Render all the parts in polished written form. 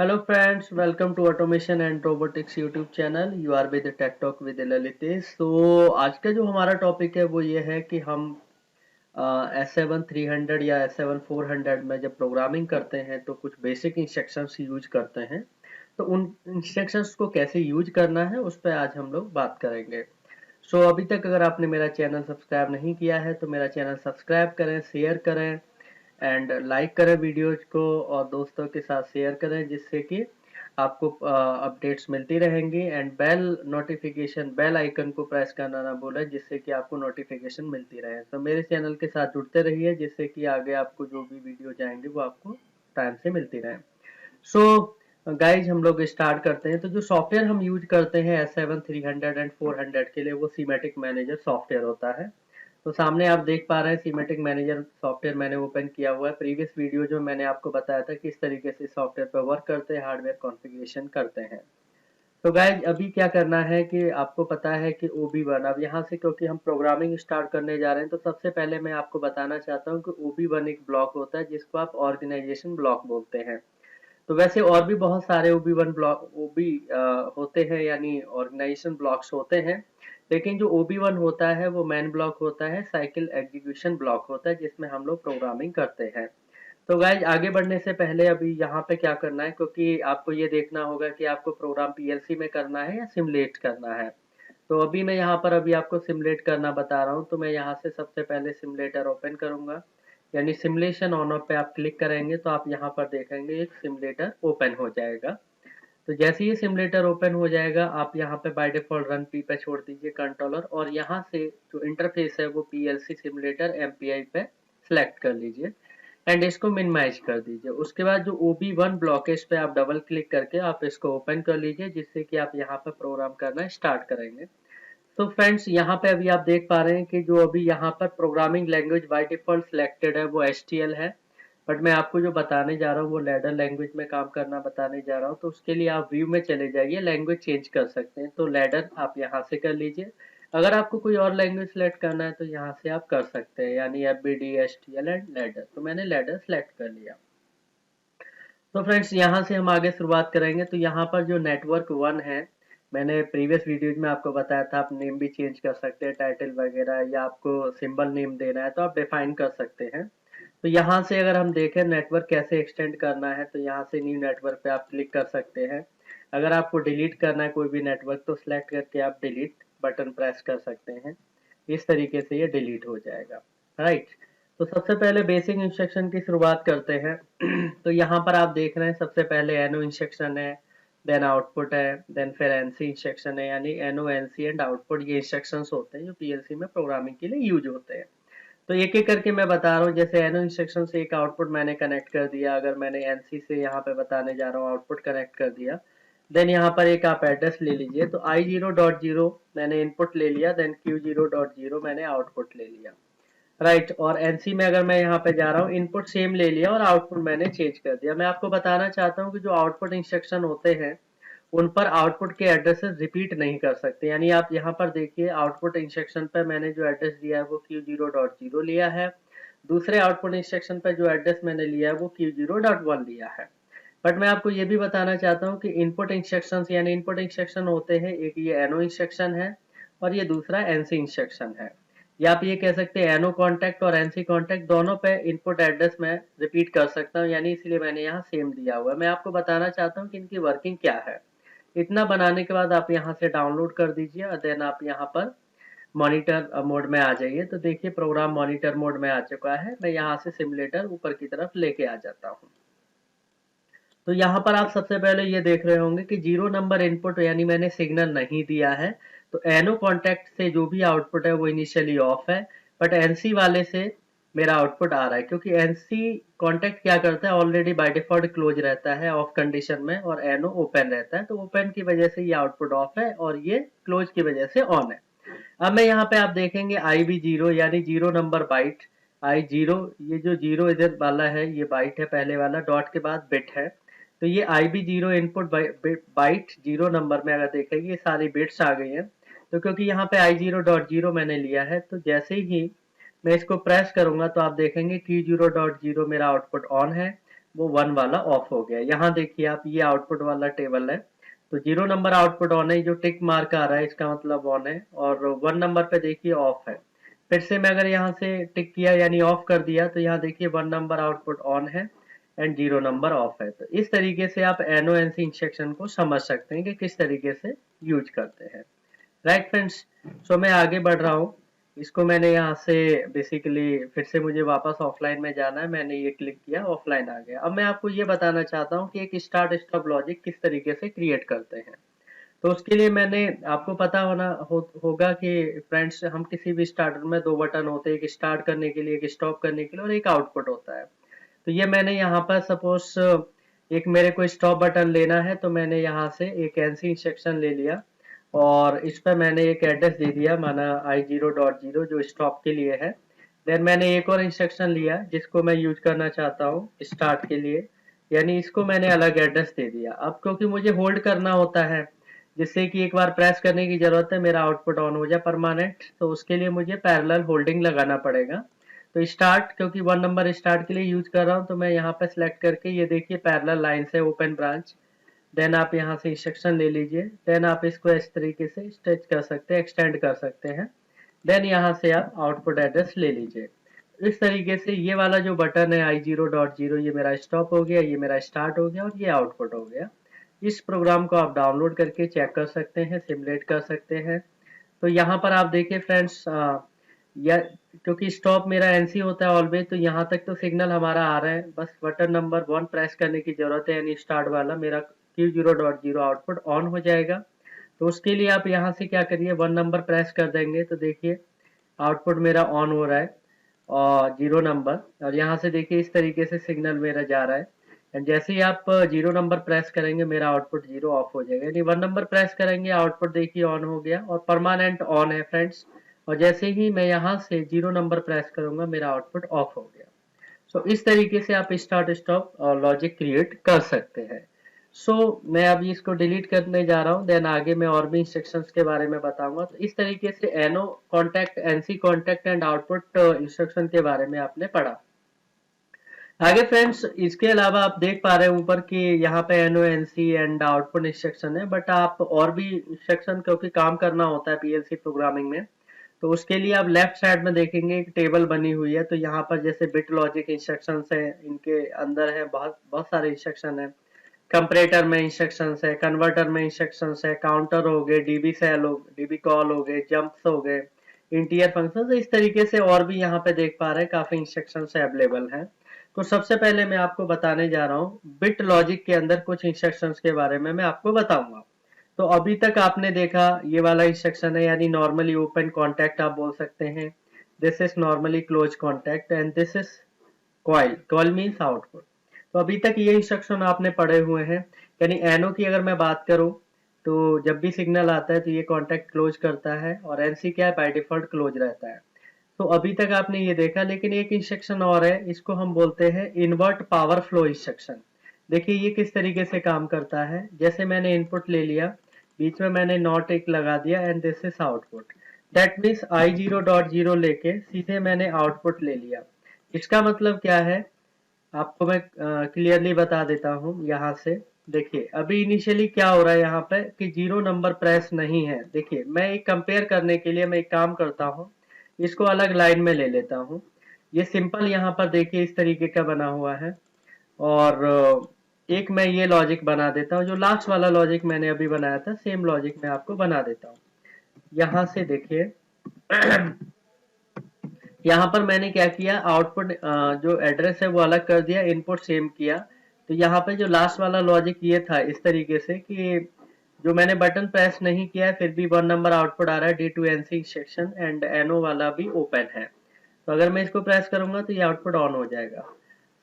Hello friends, welcome to Automation and Robotics YouTube channel. You are with Tech Talk with Lalitesh. तो आज का जो हमारा टॉपिक है वो ये है कि हम S7 300 या S7 400 में जब प्रोग्रामिंग करते हैं तो कुछ बेसिक इंस्ट्रक्शंस यूज करते हैं। तो उन इंस्ट्रक्शंस को कैसे यूज करना है उस पर आज हम लोग बात करेंगे। अभी तक अगर आपने मेरा चैनल सब्सक्राइब नहीं किया है तो मेरा चैनल सब्सक्राइब करें, शेयर करें एंड लाइक करें वीडियोज को और दोस्तों के साथ शेयर करें जिससे कि आपको अपडेट्स मिलती रहेंगी एंड बेल आइकन को प्रेस करना ना भूलें जिससे कि आपको नोटिफिकेशन मिलती रहे। तो मेरे चैनल के साथ जुड़ते रहिए जिससे कि आगे आपको जो भी वीडियो जाएंगे वो आपको टाइम से मिलती रहे। सो गाइज हम लोग स्टार्ट करते हैं। तो जो सॉफ्टवेयर हम यूज करते हैं S7 300 एंड 400 के लिए वो सीमेटिक मैनेजर सॉफ्टवेयर होता है। तो सामने आप देख पा रहे हैं सीमेटिक मैनेजर सॉफ्टवेयर मैंने ओपन किया हुआ है। प्रीवियस वीडियो जो मैंने आपको बताया था किस तरीके से सॉफ्टवेयर पर वर्क करते हैं, हार्डवेयर कॉन्फ़िगरेशन करते हैं। तो गाइज अभी क्या करना है कि आपको पता है कि OB1 अब यहाँ से क्योंकि हम प्रोग्रामिंग स्टार्ट करने जा रहे हैं तो सबसे पहले मैं आपको बताना चाहता हूँ कि OB1 एक ब्लॉक होता है जिसको आप ऑर्गेनाइजेशन ब्लॉक बोलते हैं। तो वैसे और भी बहुत सारे OB1 ब्लॉक OB होते हैं यानी ऑर्गेनाइजेशन ब्लॉक्स होते हैं, लेकिन जो OB1 होता है वो मेन ब्लॉक होता है, साइकिल एग्जीक्यूशन ब्लॉक होता है जिसमें हम लोग प्रोग्रामिंग करते हैं। तो गाइज आगे बढ़ने से पहले अभी यहाँ पे क्या करना है, क्योंकि आपको ये देखना होगा कि आपको प्रोग्राम PLC में करना है या सिमुलेट करना है। तो अभी मैं यहाँ पर अभी आपको सिमुलेट करना बता रहा हूँ। तो मैं यहाँ से सबसे पहले सिमुलेटर ओपन करूंगा, यानी सिमुलेशन ऑन ऑफ पे आप क्लिक करेंगे तो आप यहाँ पर देखेंगे एक सिमुलेटर ओपन हो जाएगा। तो जैसे ही सिमुलेटर ओपन हो जाएगा आप यहाँ पे बाय डिफॉल्ट रन पी पे छोड़ दीजिए कंट्रोलर और यहाँ से जो इंटरफेस है वो PLC सिमुलेटर MPI पे सिलेक्ट कर लीजिए एंड इसको मिनिमाइज कर दीजिए। उसके बाद जो OB1 ब्लॉक है इस पे आप डबल क्लिक करके आप इसको ओपन कर लीजिए जिससे कि आप यहाँ पर प्रोग्राम करना स्टार्ट करेंगे। तो फ्रेंड्स यहाँ पे अभी आप देख पा रहे हैं कि जो अभी यहाँ पर programming language by default selected है वो HTL है, बट मैं आपको जो बताने जा रहा हूँ वो लैडर लैंग्वेज में काम करना बताने जा रहा हूँ। तो उसके लिए आप व्यू में चले जाइए, लैंग्वेज चेंज कर सकते हैं। तो लैडर आप यहाँ से कर लीजिए। अगर आपको कोई और लैंग्वेज सेलेक्ट करना है तो यहाँ से आप कर सकते हैं, यानी FBD HTL एंड लैडर। तो मैंने लैडर सेलेक्ट कर लिया। तो फ्रेंड्स यहाँ से हम आगे शुरुआत करेंगे। तो यहाँ पर जो नेटवर्क 1 है, मैंने प्रीवियस वीडियोज में आपको बताया था आप नेम भी चेंज कर सकते हैं, टाइटल वगैरह, या आपको सिंबल नेम देना है तो आप डिफाइन कर सकते हैं। तो यहाँ से अगर हम देखें नेटवर्क कैसे एक्सटेंड करना है तो यहाँ से न्यू नेटवर्क पे आप क्लिक कर सकते हैं। अगर आपको डिलीट करना है कोई भी नेटवर्क तो सिलेक्ट करके आप डिलीट बटन प्रेस कर सकते हैं। इस तरीके से ये डिलीट हो जाएगा, राइट। तो सबसे पहले बेसिक इंस्ट्रक्शन की शुरुआत करते हैं। तो यहाँ पर आप देख रहे हैं सबसे पहले एनो इंस्ट्रक्शन है, देन आउटपुट है, देन फिर एनसी इंस्ट्रक्शन है, यानी एनो एनसी एंड आउटपुट ये इंस्ट्रक्शंस होते हैं जो पीएलसी में प्रोग्रामिंग के लिए यूज होते हैं। तो एक एक करके मैं बता रहा हूँ। जैसे एनो इंस्ट्रक्शन से एक आउटपुट मैंने कनेक्ट कर दिया, अगर मैंने एनसी से यहाँ पे बताने जा रहा हूँ आउटपुट कनेक्ट कर दिया, देन यहाँ पर एक आप एड्रेस ले लीजिए। तो I0.0 मैंने इनपुट ले लिया, देन Q0.0 मैंने आउटपुट ले लिया, राइट। और एनसी में अगर मैं यहाँ पे जा रहा हूँ इनपुट सेम ले लिया और आउटपुट मैंने चेंज कर दिया। मैं आपको बताना चाहता हूँ कि जो आउटपुट इंस्ट्रक्शन होते हैं उन पर आउटपुट के एड्रेसेस रिपीट नहीं कर सकते। यानी आप यहाँ पर देखिए आउटपुट इंस्ट्रक्शन पर मैंने जो एड्रेस दिया है वो Q0.0 लिया है, दूसरे आउटपुट इंस्ट्रक्शन पर जो एड्रेस मैंने लिया है वो Q0.1 लिया है। बट मैं आपको ये भी बताना चाहता हूँ कि इनपुट इंस्ट्रक्शन यानी इनपुट इंस्ट्रक्शन होते हैं, एक ये एनो इंस्ट्रक्शन है और ये दूसरा एनसी इंस्ट्रक्शन है। या आप ये कह सकते हैं एनो कॉन्टैक्ट और एनसी कॉन्टैक्ट दोनों पे इनपुट एड्रेस मैं रिपीट कर सकता हूँ, यानी इसलिए मैंने यहाँ सेम दिया हुआ है। मैं आपको बताना चाहता हूँ कि इनकी वर्किंग क्या है। इतना बनाने के बाद आप यहाँ से डाउनलोड कर दीजिए और देन आप यहाँ पर मॉनिटर मोड में आ जाइए। तो देखिए प्रोग्राम मॉनिटर मोड में आ चुका है। मैं यहाँ से सिमुलेटर ऊपर की तरफ लेके आ जाता हूँ। तो यहाँ पर आप सबसे पहले ये देख रहे होंगे कि 0 नंबर इनपुट यानी मैंने सिग्नल नहीं दिया है। तो एनो कॉन्टैक्ट से जो भी आउटपुट है वो इनिशियली ऑफ है, बट एनसी वाले से मेरा आउटपुट आ रहा है क्योंकि एनसी कॉन्टैक्ट क्या करता है ऑलरेडी बाय डिफॉल्ट क्लोज रहता है ऑफ कंडीशन में और एनो ओपन रहता है। तो ओपन की वजह से ये आउटपुट ऑफ है और ये क्लोज की वजह से ऑन है। अब मैं यहाँ पे आप देखेंगे IB0 यानी 0 नंबर बाइट, I0 ये जो 0 इधर वाला है ये बाइट है, पहले वाला डॉट के बाद बिट है। तो ये IB0 इनपुट बाइट 0 नंबर में अगर देखेंगे ये सारी बिट्स आ गई हैं। तो क्योंकि यहाँ पे I0.0 मैंने लिया है तो जैसे ही मैं इसको प्रेस करूंगा तो आप देखेंगे Q0.0 मेरा आउटपुट ऑन है। वो 1 वाला ऑफ हो गया। यहाँ देखिए आप, ये आउटपुट वाला टेबल है, तो 0 नंबर आउटपुट ऑन है, जो टिक मार्क आ रहा है इसका मतलब ऑन है, और 1 नंबर पे देखिए ऑफ है। फिर से मैं अगर यहाँ से टिक किया यानी ऑफ कर दिया, तो यहाँ देखिए 1 नंबर आउटपुट ऑन है एंड 0 नंबर ऑफ है। तो इस तरीके से आप NONC इंस्ट्रक्शन को समझ सकते हैं कि किस तरीके से यूज करते हैं। राइट फ्रेंड्स, सो मैं आगे बढ़ रहा हूँ। इसको मैंने यहाँ से बेसिकली फिर से मुझे वापस ऑफलाइन में जाना है, मैंने ये क्लिक किया, ऑफलाइन आ गया। अब मैं आपको ये बताना चाहता हूँ कि एक स्टार्ट स्टॉप लॉजिक किस तरीके से क्रिएट करते हैं। तो उसके लिए मैंने, आपको पता होगा कि फ्रेंड्स, हम किसी भी स्टार्टर में 2 बटन होते हैं, एक स्टार्ट करने के लिए, एक स्टॉप करने के लिए, और एक आउटपुट होता है। तो ये मैंने यहाँ पर सपोज एक मेरे को स्टॉप बटन लेना है, तो मैंने यहाँ से एक NC इंस्ट्रक्शन ले लिया और इस पर मैंने एक एड्रेस दे दिया, माना I0.0 जो स्टॉप के लिए है। देन मैंने एक और इंस्ट्रक्शन लिया जिसको मैं यूज करना चाहता हूँ स्टार्ट के लिए, यानी इसको मैंने अलग एड्रेस दे दिया। अब क्योंकि मुझे होल्ड करना होता है, जिससे कि एक बार प्रेस करने की जरूरत है, मेरा आउटपुट ऑन हो जाए परमानेंट, तो उसके लिए मुझे पैरेलल होल्डिंग लगाना पड़ेगा। तो स्टार्ट, क्योंकि 1 नंबर स्टार्ट के लिए यूज कर रहा हूँ, तो मैं यहाँ पे सिलेक्ट करके, ये देखिए पैरेलल लाइन से ओपन ब्रांच, देन आप यहाँ से इंस्ट्रक्शन ले लीजिए, देन आप इसको इस तरीके से स्ट्रेच कर सकते हैं, एक्सटेंड कर सकते हैं। देन यहाँ से आप आउटपुट एड्रेस ले लीजिए। इस तरीके से ये वाला जो बटन है I0.0, ये मेरा स्टॉप हो गया, ये मेरा स्टार्ट हो गया और ये आउटपुट हो गया। इस प्रोग्राम को आप डाउनलोड करके चेक कर सकते हैं, सिमुलेट कर सकते हैं। तो यहाँ पर आप देखिए फ्रेंड्स, या क्योंकि स्टॉप मेरा एनसी होता है ऑलवेज, तो यहाँ तक तो सिग्नल हमारा आ रहा है, बस बटन नंबर 1 प्रेस करने की जरूरत है, यानी स्टार्ट वाला मेरा Q0.0 आउटपुट ऑन हो जाएगा। तो उसके लिए आप यहाँ से क्या करिए, 1 नंबर प्रेस कर देंगे, तो देखिए आउटपुट मेरा ऑन हो रहा है और 0 नंबर, और यहाँ से देखिए इस तरीके से सिग्नल मेरा जा रहा है। एंड जैसे ही आप 0 नंबर प्रेस करेंगे, मेरा आउटपुट 0 ऑफ हो जाएगा, यानी 1 नंबर प्रेस करेंगे, आउटपुट देखिए ऑन हो गया और परमानेंट ऑन है फ्रेंड्स। और जैसे ही मैं यहाँ से 0 नंबर प्रेस करूंगा, मेरा आउटपुट ऑफ हो गया। सो इस तरीके से आप स्टार्ट स्टॉप लॉजिक क्रिएट कर सकते हैं। सो मैं अभी इसको डिलीट करने जा रहा हूँ, देन आगे मैं और भी इंस्ट्रक्शंस के बारे में बताऊंगा। तो इस तरीके से NO contact, NC contact and output instruction के बारे में आपने पढ़ा। आगे फ्रेंड्स, इसके अलावा आप देख पा रहे हैं ऊपर कि यहाँ पे NO NC and output instruction है, बट आप और भी इंस्ट्रक्शन, क्योंकि काम करना होता है PLC प्रोग्रामिंग में, तो उसके लिए आप लेफ्ट साइड में देखेंगे एक टेबल बनी हुई है। तो यहाँ पर जैसे बिट लॉजिक इंस्ट्रक्शंस है, इनके अंदर है बहुत बहुत सारे इंस्ट्रक्शन है। कंपरेटर में इंस्ट्रक्शंस है, कन्वर्टर में इंस्ट्रक्शंस है, काउंटर हो गए, डीबी सेल हो, डीबी कॉल हो गए, जंप्स हो गए, इंटीरियर फंक्शन। तो इस तरीके से और भी यहाँ पे देख पा रहे हैं काफी इंस्ट्रक्शंस अवेलेबल हैं। तो सबसे पहले मैं आपको बताने जा रहा हूँ बिट लॉजिक के अंदर कुछ इंस्ट्रक्शंस के बारे में मैं आपको बताऊंगा। तो अभी तक आपने देखा ये वाला इंस्ट्रक्शन है, यानी नॉर्मली ओपन कॉन्टैक्ट आप बोल सकते हैं, this is normally close contact and this is coil, coil means output. तो अभी तक ये इंस्ट्रक्शन आपने पढ़े हुए हैं। यानी एनओ की अगर मैं बात करूं, तो जब भी सिग्नल आता है तो ये कॉन्टैक्ट क्लोज करता है, और एनसी क्या है, बाय डिफॉल्ट क्लोज रहता है। तो अभी तक आपने ये देखा, लेकिन एक इंस्ट्रक्शन और है, इसको हम बोलते हैं इन्वर्ट पावर फ्लो इंस्ट्रक्शन। देखिए ये किस तरीके से काम करता है। जैसे मैंने इनपुट ले लिया, बीच में मैंने नॉट एक लगा दिया and this is output, that means I0.0 लेके सीधे मैंने आउटपुट ले लिया। इसका मतलब क्या है, आपको मैं क्लियरली बता देता हूँ यहाँ से। देखिए अभी इनिशियली क्या हो रहा है यहाँ पे कि 0 नंबर प्रेस नहीं है। देखिए मैं एक कंपेयर करने के लिए मैं एक काम करता हूँ, इसको अलग लाइन में ले लेता हूँ। ये सिंपल यहाँ पर देखिए इस तरीके का बना हुआ है, और एक मैं ये लॉजिक बना देता हूँ, जो लास्ट वाला लॉजिक मैंने अभी बनाया था, सेम लॉजिक मैं आपको बना देता हूँ। यहाँ से देखिए यहाँ पर मैंने क्या किया, आउटपुट जो एड्रेस है वो अलग कर दिया, इनपुट सेम किया। तो यहाँ पे जो लास्ट वाला लॉजिक ये था इस तरीके से कि जो मैंने बटन प्रेस नहीं किया है, फिर भी 1 नंबर आउटपुट आ रहा है, D2NC इंस्ट्रक्शन एंड NO वाला भी ओपन है। तो अगर मैं इसको प्रेस करूंगा तो ये आउटपुट ऑन हो जाएगा।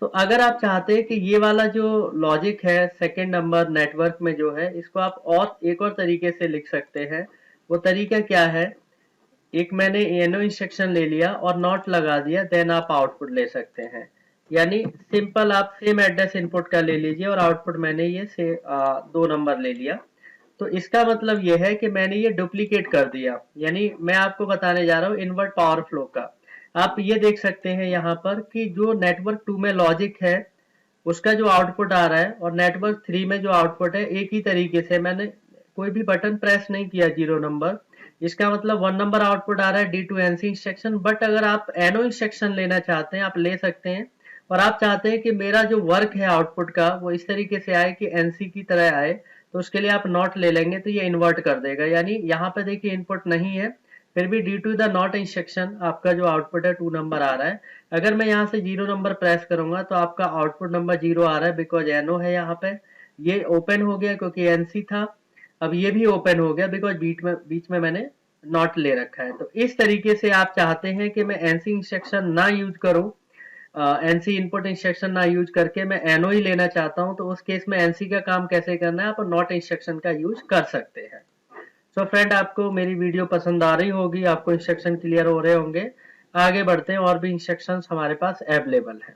तो अगर आप चाहते हैं कि ये वाला जो लॉजिक है सेकेंड नंबर नेटवर्क में जो है, इसको आप और एक और तरीके से लिख सकते हैं। वो तरीका क्या है, एक मैंने NO इंस्ट्रक्शन ले लिया और नॉट लगा दिया, देन आप आउटपुट ले सकते हैं। यानी सिंपल आप सेम एड्रेस इनपुट का ले लीजिए और आउटपुट मैंने ये से 2 नंबर ले लिया। तो इसका मतलब ये है कि मैंने ये डुप्लीकेट कर दिया। यानी मैं आपको बताने जा रहा हूँ इनवर्ट पावर फ्लो का। आप ये देख सकते हैं यहाँ पर कि जो नेटवर्क 2 में लॉजिक है, उसका जो आउटपुट आ रहा है और नेटवर्क 3 में जो आउटपुट है एक ही तरीके से, मैंने कोई भी बटन प्रेस नहीं किया 0 नंबर, इसका मतलब 1 नंबर आउटपुट आ रहा है D2NC इंस्ट्रक्शन। बट अगर आप NO इंस्ट्रक्शन लेना चाहते हैं आप ले सकते हैं, और आप चाहते हैं कि मेरा जो वर्क है आउटपुट का वो इस तरीके से आए कि NC की तरह आए, तो उसके लिए आप नॉट ले लेंगे तो ये इन्वर्ट कर देगा। यानी यहाँ पे देखिए इनपुट नहीं है, फिर भी due to the not instruction आपका जो आउटपुट है 2 नंबर आ रहा है। अगर मैं यहाँ से 0 नंबर प्रेस करूंगा तो आपका आउटपुट नंबर 0 आ रहा है, बिकॉज NO है यहाँ पे। ये ओपन हो गया क्योंकि NC था, अब ये भी ओपन हो गया बिकॉज बीच में मैंने नॉट ले रखा है। तो इस तरीके से आप चाहते हैं कि मैं NC इंस्ट्रक्शन ना यूज करूं, NC इनपुट इंस्ट्रक्शन ना यूज करके मैं NO ही लेना चाहता हूं, तो उस केस में NC का काम कैसे करना है, आप नॉट इंस्ट्रक्शन का यूज कर सकते हैं। सो फ्रेंड, आपको मेरी वीडियो पसंद आ रही होगी, आपको इंस्ट्रक्शन क्लियर हो रहे होंगे। आगे बढ़ते हैं, और भी इंस्ट्रक्शंस हमारे पास अवेलेबल है।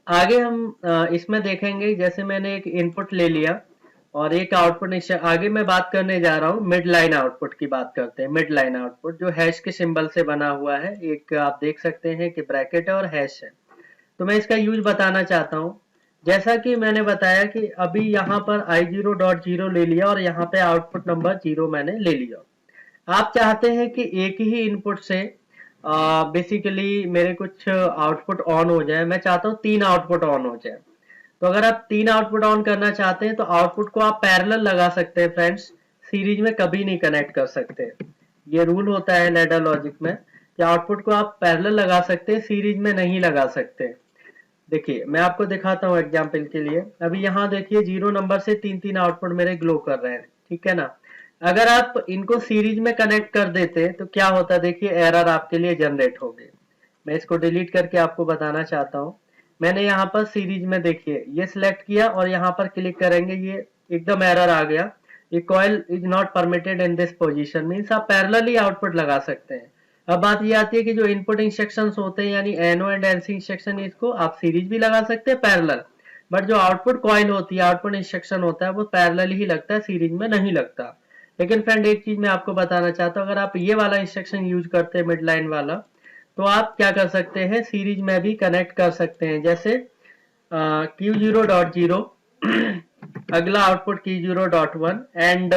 आगे हम इसमें देखेंगे, जैसे मैंने एक इनपुट ले लिया और एक आउटपुट, आगे मैं बात करने जा रहा हूँ मिड लाइन आउटपुट की बात करते हैं। मिड लाइन आउटपुट जो हैश के सिंबल से बना हुआ है, एक आप देख सकते हैं कि ब्रैकेट है और हैश है। तो मैं इसका यूज बताना चाहता हूँ। जैसा कि मैंने बताया कि अभी यहाँ पर i0.0 ले लिया और यहाँ पे आउटपुट नंबर 0 मैंने ले लिया। आप चाहते हैं कि एक ही इनपुट से बेसिकली मेरे कुछ आउटपुट ऑन हो जाए, मैं चाहता हूँ 3 आउटपुट ऑन हो जाए। तो अगर आप 3 आउटपुट ऑन करना चाहते हैं तो आउटपुट को आप पैरेलल लगा सकते हैं फ्रेंड्स, सीरीज में कभी नहीं कनेक्ट कर सकते। ये रूल होता है लैडर लॉजिक में कि आउटपुट को आप पैरेलल लगा सकते हैं, सीरीज में नहीं लगा सकते। देखिए मैं आपको दिखाता हूँ एग्जाम्पल के लिए। अभी यहाँ देखिए 0 नंबर से 3 आउटपुट मेरे ग्लो कर रहे हैं, ठीक है ना। अगर आप इनको सीरीज में कनेक्ट कर देते तो क्या होता, देखिए एरर आपके लिए जनरेट हो गई। मैं इसको डिलीट करके आपको बताना चाहता हूँ। मैंने यहाँ पर सीरीज में देखिए ये सिलेक्ट किया और यहाँ पर क्लिक करेंगे, ये एकदम एरर आ गया, ये coil is not permitted in this position. Means आप पैरेलली आउटपुट लगा सकते हैं। अब बात ये आती है कि जो इनपुट इंस्ट्रक्शंस होते हैं यानी NO एंड NC इंस्ट्रक्शन, इसको आप सीरीज भी लगा सकते हैं पैरेलल, बट जो आउटपुट कॉइल होती है, आउटपुट इंस्ट्रक्शन होता है, वो पैरेलल ही लगता है, सीरीज में नहीं लगता। लेकिन फ्रेंड एक चीज मैं आपको बताना चाहता हूँ, अगर आप ये वाला इंस्ट्रक्शन यूज करते हैं मिड लाइन वाला, तो आप क्या कर सकते हैं, सीरीज में भी कनेक्ट कर सकते हैं। जैसे Q0.0 अगला आउटपुट Q0.1 एंड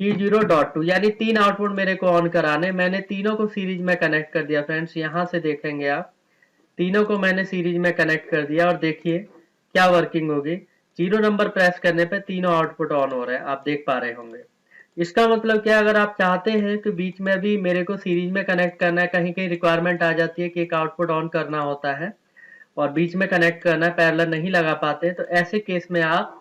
Q0.2, यानी 3 आउटपुट मेरे को ऑन कराने, मैंने तीनों को सीरीज में कनेक्ट कर दिया। फ्रेंड्स यहाँ से देखेंगे आप, तीनों को मैंने सीरीज में कनेक्ट कर दिया और देखिए क्या वर्किंग होगी। 0 नंबर प्रेस करने पे तीनों आउटपुट ऑन हो रहे हैं, आप देख पा रहे होंगे। इसका मतलब क्या, अगर आप चाहते हैं कि बीच में भी मेरे को सीरीज में कनेक्ट करना है, कहीं कहीं रिक्वायरमेंट आ जाती है कि एक आउटपुट ऑन करना होता है और बीच में कनेक्ट करना है, पैरेलल नहीं लगा पाते, तो ऐसे केस में आप